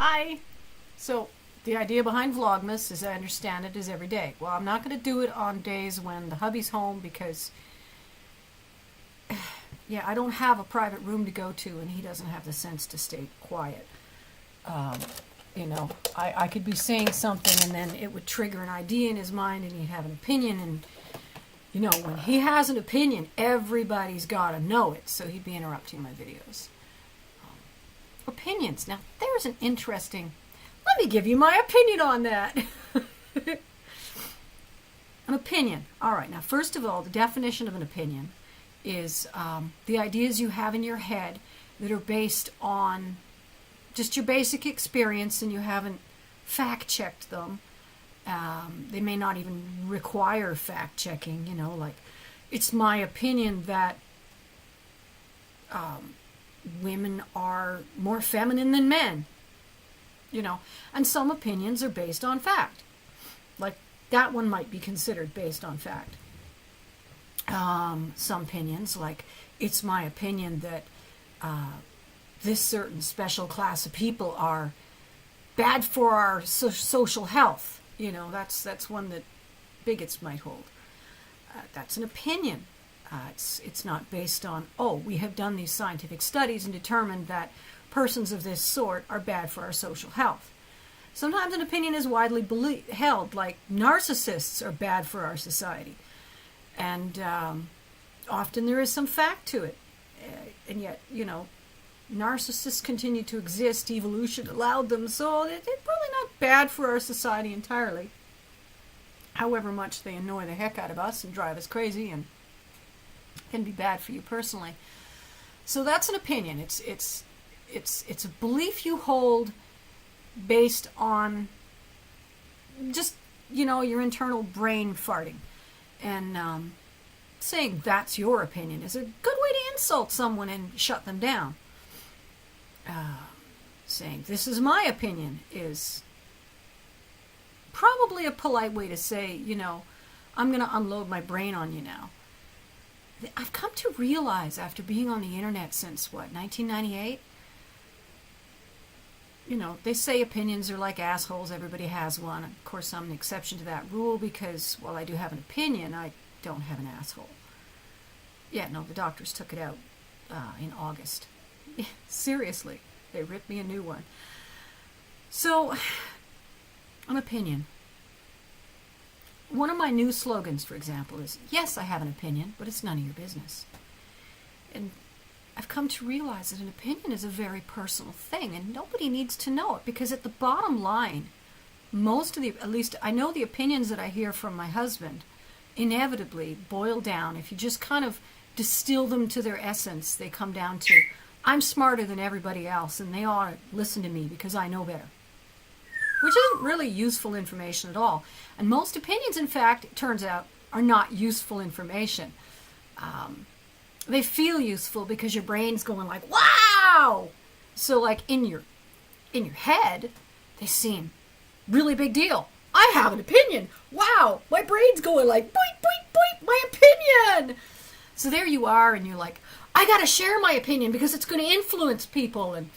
Hi. So the idea behind vlogmas, as I understand it, is every day. Well, I'm not going to do it on days when the hubby's home because yeah, I don't have a private room to go to and he doesn't have the sense to stay quiet. um, I could be saying something and then it would trigger an idea in his mind and he'd have an opinion, and when he has an opinion, everybody's got to know it, so he'd be interrupting my videos. Opinions. Now, there's an interesting... Let me give you my opinion on that. An opinion. All right. Now, first of all, the definition of an opinion is the ideas you have in your head that are based on just your basic experience and you haven't fact-checked them. They may not even require fact-checking, like, it's my opinion that women are more feminine than men, and some opinions are based on fact. Like, that one might be considered based on fact. Some opinions, like, it's my opinion that this certain special class of people are bad for our social health. That's one that bigots might hold. That's an opinion. It's not based on, we have done these scientific studies and determined that persons of this sort are bad for our social health. Sometimes an opinion is widely held, like narcissists are bad for our society. And often there is some fact to it. And yet, narcissists continue to exist. Evolution allowed them, so they're probably not bad for our society entirely. However much they annoy the heck out of us and drive us crazy and can be bad for you personally. So that's an opinion. It's a belief you hold based on just, your internal brain farting. And saying that's your opinion is a good way to insult someone and shut them down. Saying this is my opinion is probably a polite way to say, I'm going to unload my brain on you now. I've come to realize, after being on the internet since, 1998? They say opinions are like assholes, everybody has one. Of course, I'm an exception to that rule because, while I do have an opinion, I don't have an asshole. Yeah, no, the doctors took it out in August. Seriously, they ripped me a new one. So, an opinion. One of my new slogans, for example, is, yes, I have an opinion, but it's none of your business. And I've come to realize that an opinion is a very personal thing, and nobody needs to know it, because at the bottom line, at least I know the opinions that I hear from my husband inevitably boil down, if you just kind of distill them to their essence, they come down to, I'm smarter than everybody else, and they ought to listen to me because I know better. Which isn't really useful information at all. And most opinions, in fact, it turns out, are not useful information. They feel useful because your brain's going like, wow! So, like, in your head, they seem really big deal. I have an opinion. Wow! My brain's going like, boink, boink, boink, my opinion! So there you are, and you're like, I gotta share my opinion because it's going to influence people and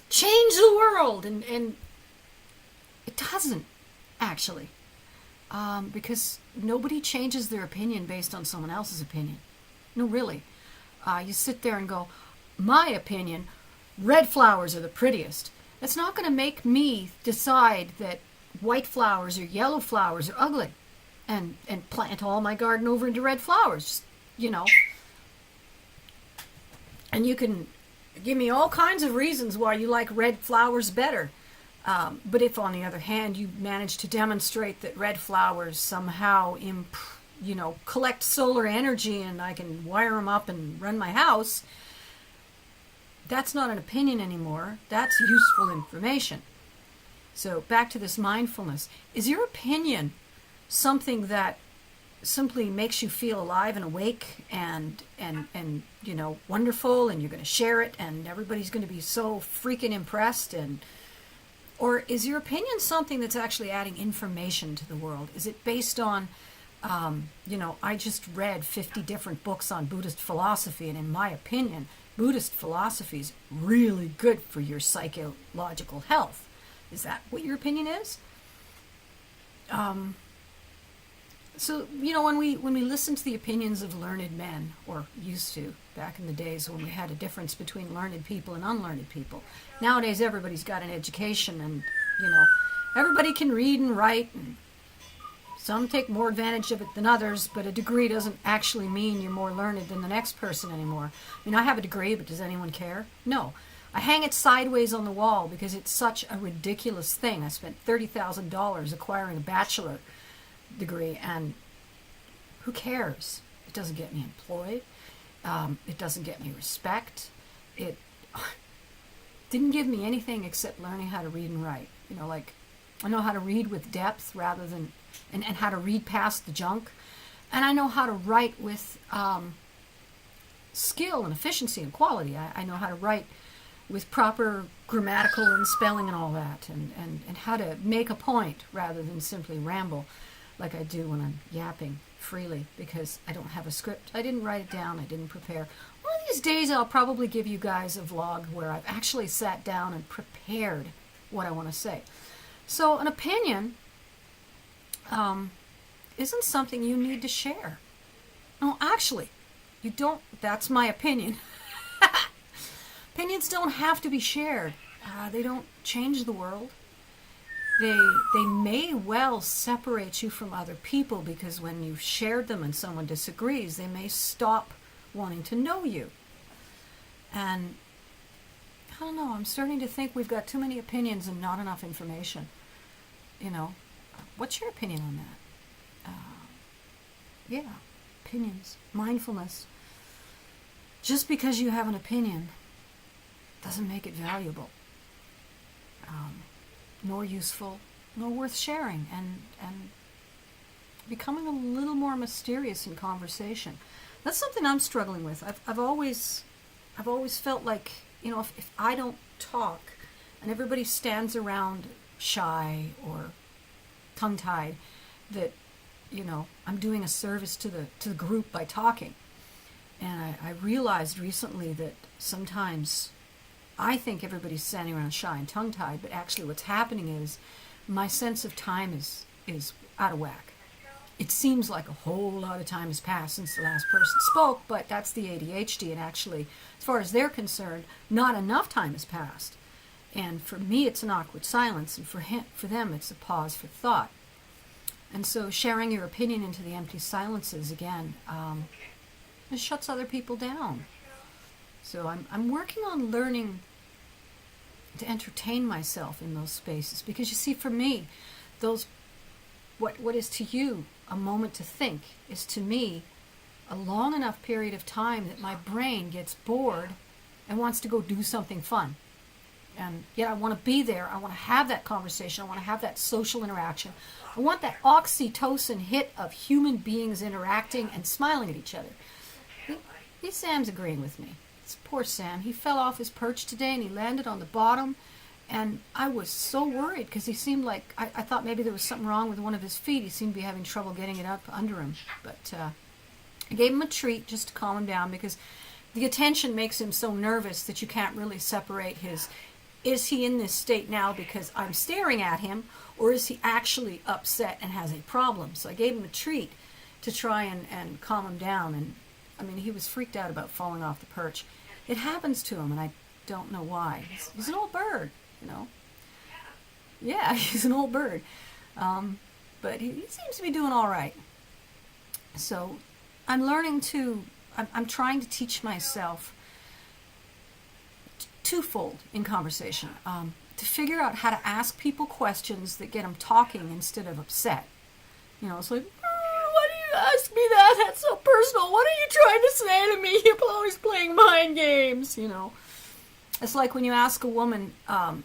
change the world. And it doesn't, actually. Because nobody changes their opinion based on someone else's opinion. No, really. You sit there and go, my opinion, red flowers are the prettiest. That's not going to make me decide that white flowers or yellow flowers are ugly and plant all my garden over into red flowers, And you can give me all kinds of reasons why you like red flowers better. But if, on the other hand, you manage to demonstrate that red flowers somehow collect solar energy and I can wire them up and run my house, that's not an opinion anymore. That's useful information. So back to this mindfulness. Is your opinion something that simply makes you feel alive and awake and wonderful, and you're going to share it and everybody's going to be so freaking impressed? Or is your opinion something that's actually adding information to the world? Is it based on, I just read 50 different books on Buddhist philosophy, and in my opinion, Buddhist philosophy is really good for your psychological health. Is that what your opinion is? So, when we listen to the opinions of learned men, or used to, back in the days when we had a difference between learned people and unlearned people. Nowadays, everybody's got an education, and, everybody can read and write, and some take more advantage of it than others, but a degree doesn't actually mean you're more learned than the next person anymore. I have a degree, but does anyone care? No. I hang it sideways on the wall because it's such a ridiculous thing. I spent $30,000 acquiring a bachelor degree, and who cares? It doesn't get me employed. It doesn't get me respect. It didn't give me anything except learning how to read and write. I know how to read with depth rather than, and how to read past the junk. And I know how to write with skill and efficiency and quality. I know how to write with proper grammatical and spelling and all that, and how to make a point rather than simply ramble like I do when I'm yapping freely because I don't have a script. I didn't write it down. I didn't prepare. One of these days I'll probably give you guys a vlog where I've actually sat down and prepared what I want to say. So an opinion isn't something you need to share. No, actually, you don't. That's my opinion. Opinions don't have to be shared. They don't change the world. They may well separate you from other people because when you've shared them and someone disagrees, they may stop wanting to know you. And I don't know, I'm starting to think we've got too many opinions and not enough information. What's your opinion on that? Yeah, opinions, mindfulness. Just because you have an opinion doesn't make it valuable, nor useful, nor worth sharing, and becoming a little more mysterious in conversation. That's something I'm struggling with. I've always felt like, if I don't talk and everybody stands around shy or tongue-tied, that I'm doing a service to the group by talking. And I realized recently that sometimes I think everybody's standing around shy and tongue-tied, but actually what's happening is my sense of time is out of whack. It seems like a whole lot of time has passed since the last person spoke, but that's the ADHD, and actually, as far as they're concerned, not enough time has passed. And for me, it's an awkward silence, and for them, it's a pause for thought. And so sharing your opinion into the empty silences, again, it shuts other people down. So I'm working on learning to entertain myself in those spaces, because you see, for me, those what is to you a moment to think is to me a long enough period of time that my brain gets bored and wants to go do something fun. And yet I want to be there. I want to have that conversation. I want to have that social interaction. I want that oxytocin hit of human beings interacting and smiling at each other. Sam's agreeing with me. It's poor Sam. He fell off his perch today and he landed on the bottom. And I was so worried because he seemed like, I thought maybe there was something wrong with one of his feet. He seemed to be having trouble getting it up under him. But I gave him a treat just to calm him down, because the attention makes him so nervous that you can't really separate is he in this state now because I'm staring at him, or is he actually upset and has a problem? So I gave him a treat to try and calm him down. And I mean, he was freaked out about falling off the perch. It happens to him, and I don't know why. He's an old bird, Yeah, he's an old bird. But he seems to be doing all right. So I'm trying to teach myself twofold in conversation. To figure out how to ask people questions that get them talking instead of upset. It's like, why do you ask me that? That's so personal. What are you trying to say to me? You're always playing mind games, It's like when you ask a woman, I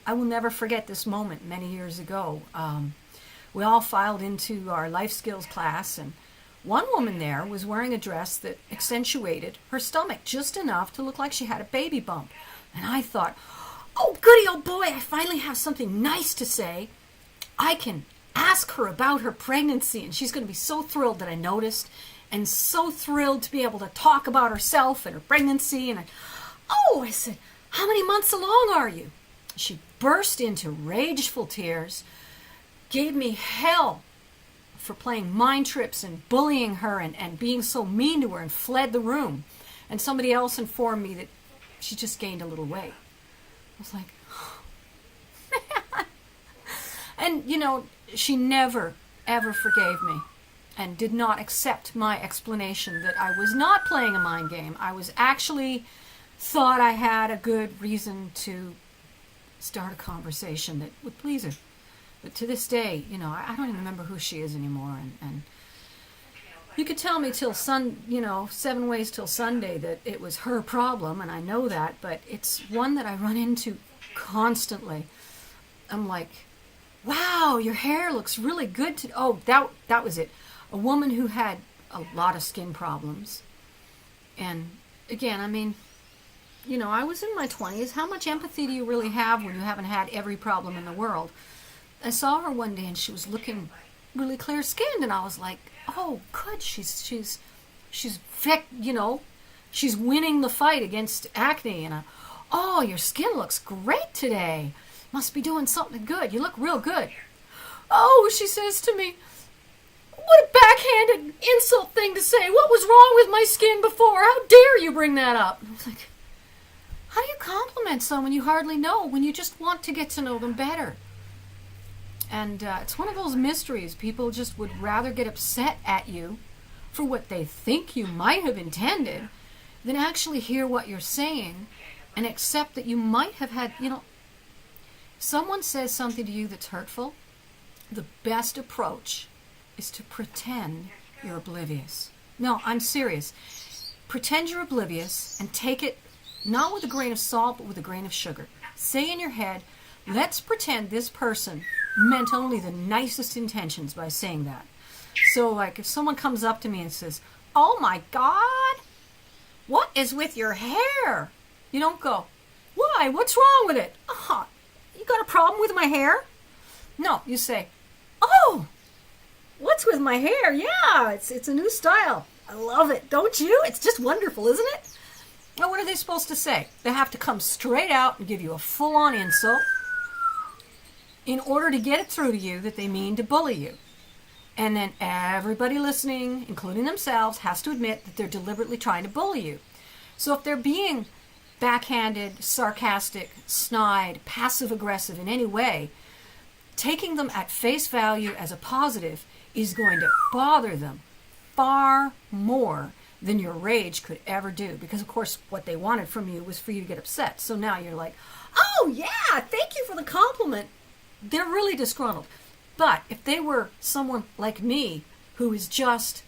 will never forget this moment many years ago. We all filed into our life skills class, and one woman there was wearing a dress that accentuated her stomach just enough to look like she had a baby bump. And I thought, oh, goody, oh boy, I finally have something nice to say. I can ask her about her pregnancy, and she's going to be so thrilled that I noticed, and so thrilled to be able to talk about herself and her pregnancy. And I said, how many months along are you? She burst into rageful tears, gave me hell for playing mind trips and bullying her and being so mean to her, and fled the room. And somebody else informed me that she just gained a little weight. I was like, oh, man. And, you know, she never, ever forgave me and did not accept my explanation that I was not playing a mind game. I was actually thought I had a good reason to start a conversation that would please her. But to this day, you know, I don't even remember who she is anymore. And you could tell me till 7 ways till Sunday that it was her problem, and I know that, but it's one that I run into constantly. I'm like, wow, your hair looks really good today. Oh, that was it. A woman who had a lot of skin problems. And again, I mean, you know, I was in my 20s. How much empathy do you really have when you haven't had every problem in the world? I saw her one day and she was looking really clear-skinned, and I was like, oh, good, she's you know, she's winning the fight against acne. And oh, your skin looks great today. Must be doing something good. You look real good. Oh, she says to me, what a backhanded insult thing to say. What was wrong with my skin before? How dare you bring that up? I was like, how do you compliment someone you hardly know when you just want to get to know them better? And it's one of those mysteries. People just would rather get upset at you for what they think you might have intended than actually hear what you're saying and accept that you might have had, you know, someone says something to you that's hurtful. The best approach is to pretend you're oblivious. No, I'm serious. Pretend you're oblivious and take it not with a grain of salt, but with a grain of sugar. Say in your head, let's pretend this person meant only the nicest intentions by saying that. So, like, if someone comes up to me and says, oh my God, what is with your hair? You don't go, why? What's wrong with it? Oh, you got a problem with my hair? No, you say, oh, what's with my hair? Yeah, it's a new style. I love it. Don't you? It's just wonderful, isn't it? Now, what are they supposed to say? They have to come straight out and give you a full-on insult in order to get it through to you that they mean to bully you. And then everybody listening, including themselves, has to admit that they're deliberately trying to bully you. So if they're being backhanded, sarcastic, snide, passive-aggressive in any way, taking them at face value as a positive is going to bother them far more than your rage could ever do. Because, of course, what they wanted from you was for you to get upset. So now you're like, oh, yeah, thank you for the compliment. They're really disgruntled. But if they were someone like me who is just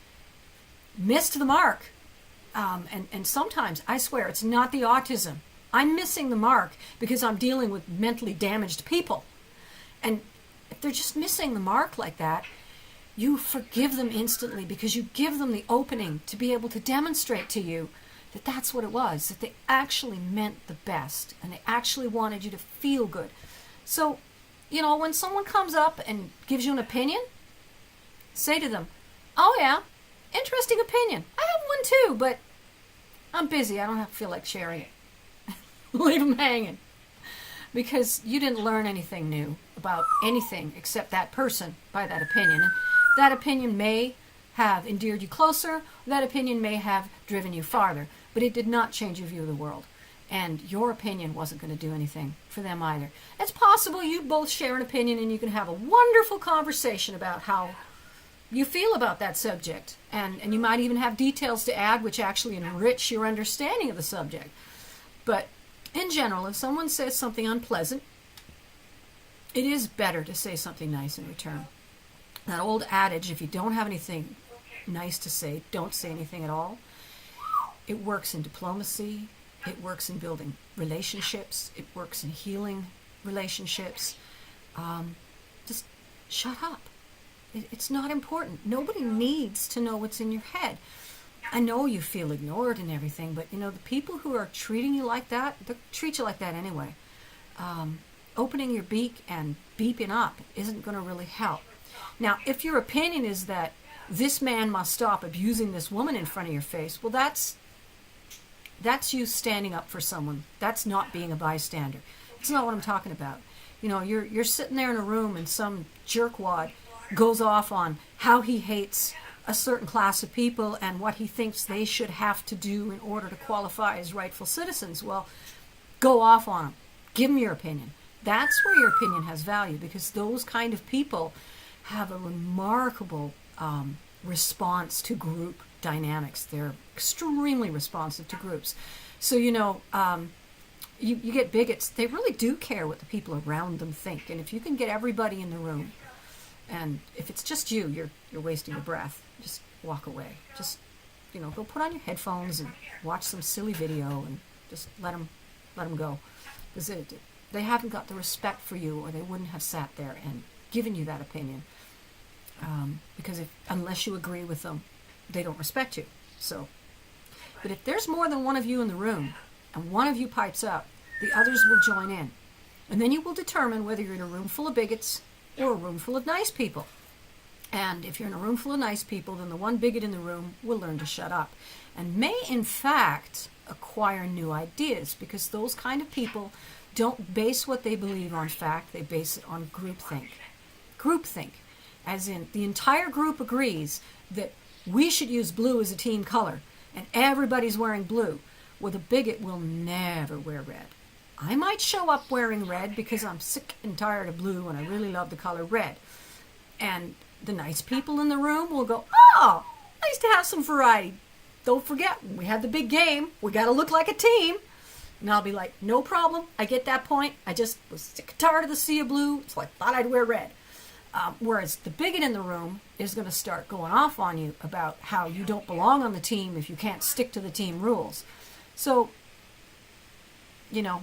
missed the mark, and sometimes, I swear, it's not the autism. I'm missing the mark because I'm dealing with mentally damaged people. And if they're just missing the mark like that, you forgive them instantly because you give them the opening to be able to demonstrate to you that that's what it was, that they actually meant the best and they actually wanted you to feel good. So, you know, when someone comes up and gives you an opinion, say to them, oh yeah, interesting opinion. I have one too, but I'm busy. I don't feel like sharing it. Leave them hanging. Because you didn't learn anything new about anything except that person by that opinion. And that opinion may have endeared you closer, that opinion may have driven you farther, but it did not change your view of the world. And your opinion wasn't going to do anything for them either. It's possible you both share an opinion and you can have a wonderful conversation about how you feel about that subject. And you might even have details to add which actually enrich your understanding of the subject. But in general, if someone says something unpleasant, it is better to say something nice in return. That old adage, if you don't have anything nice to say, don't say anything at all. It works in diplomacy. It works in building relationships. It works in healing relationships. Just shut up. It's not important. Nobody needs to know what's in your head. I know you feel ignored and everything, but you know, the people who are treating you like that, they'll treat you like that anyway. Opening your beak and beeping up isn't going to really help. Now, if your opinion is that this man must stop abusing this woman in front of your face, well, that's you standing up for someone. That's not being a bystander. It's not what I'm talking about. You know, you're sitting there in a room and some jerkwad goes off on how he hates a certain class of people and what he thinks they should have to do in order to qualify as rightful citizens. Well, go off on them. Give them your opinion. That's where your opinion has value, because those kind of people have a remarkable response to group dynamics. They're extremely responsive to groups. So, you know, you get bigots. They really do care what the people around them think. And if you can get everybody in the room, and if it's just you, you're wasting your breath. Just walk away. Just, you know, go put on your headphones and watch some silly video and just let them go. Because they haven't got the respect for you, or they wouldn't have sat there and given you that opinion. Because unless you agree with them, they don't respect you. So, but if there's more than one of you in the room, and one of you pipes up, the others will join in. And then you will determine whether you're in a room full of bigots or a room full of nice people. And if you're in a room full of nice people, then the one bigot in the room will learn to shut up and may, in fact, acquire new ideas, because those kind of people don't base what they believe on fact. They base it on groupthink. Groupthink, as in the entire group agrees that we should use blue as a team color, and everybody's wearing blue. Well, the bigot will never wear red. I might show up wearing red because I'm sick and tired of blue and I really love the color red. And the nice people in the room will go, oh, nice to have some variety. Don't forget, when we have the big game, we got to look like a team. And I'll be like, no problem. I get that point. I just was sick and tired of the sea of blue, so I thought I'd wear red. Whereas the bigot in the room is going to start going off on you about how you don't belong on the team if you can't stick to the team rules. So, you know,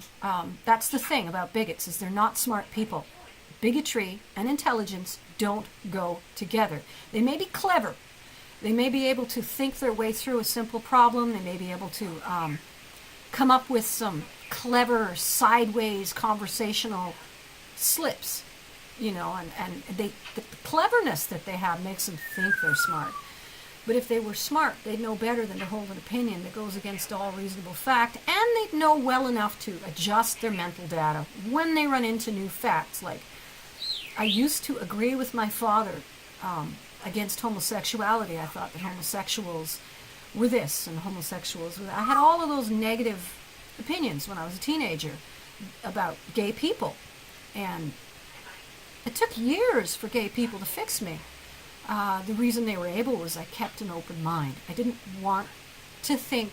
that's the thing about bigots, is they're not smart people. Bigotry and intelligence don't go together. They may be clever. They may be able to think their way through a simple problem. They may be able to come up with some clever, sideways, conversational slips, you know, and the cleverness that they have makes them think they're smart. But if they were smart, they'd know better than to hold an opinion that goes against all reasonable fact, and they'd know well enough to adjust their mental data when they run into new facts. Like, I used to agree with my father against homosexuality. I thought that homosexuals were this and homosexuals were that. I had all of those negative opinions when I was a teenager about gay people. And it took years for gay people to fix me. The reason they were able was I kept an open mind. I didn't want to think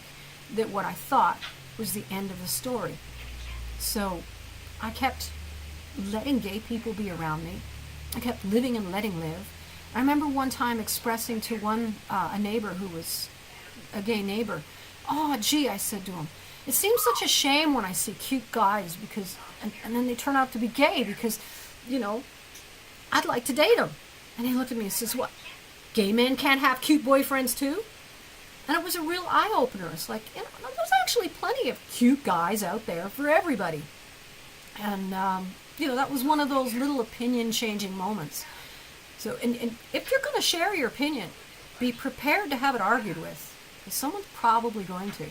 that what I thought was the end of the story. So I kept letting gay people be around me. I kept living and letting live. I remember one time expressing to a neighbor who was a gay neighbor, oh, gee, I said to him, it seems such a shame when I see cute guys because, and then they turn out to be gay because, you know, I'd like to date them. And he looked at me and says, what, gay men can't have cute boyfriends too? And it was a real eye-opener. It's like, you know, there's actually plenty of cute guys out there for everybody. And, you know, that was one of those little opinion-changing moments. So, and if you're going to share your opinion, be prepared to have it argued with, because someone's probably going to.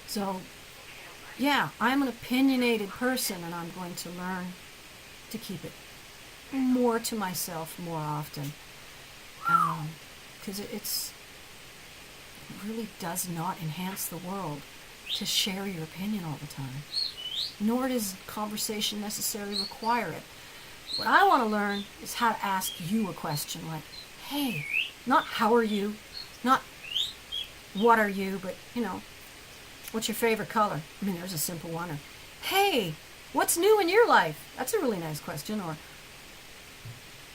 So, yeah, I'm an opinionated person, and I'm going to learn to keep it more to myself more often. Because it really does not enhance the world to share your opinion all the time. Nor does conversation necessarily require it. What I want to learn is how to ask you a question like, hey, not how are you, not what are you, but, you know, what's your favorite color? I mean, there's a simple one. Or, hey, what's new in your life? That's a really nice question. Or,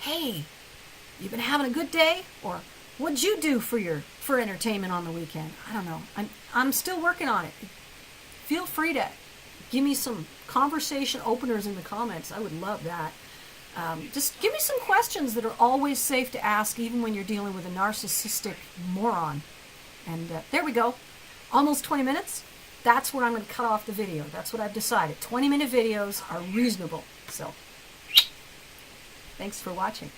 hey, you been having a good day? Or, what'd you do for entertainment on the weekend? I don't know. I'm still working on it. Feel free to give me some conversation openers in the comments. I would love that. Just give me some questions that are always safe to ask, even when you're dealing with a narcissistic moron. And there we go. Almost 20 minutes. That's where I'm going to cut off the video. That's what I've decided. 20-minute videos are reasonable. So, thanks for watching.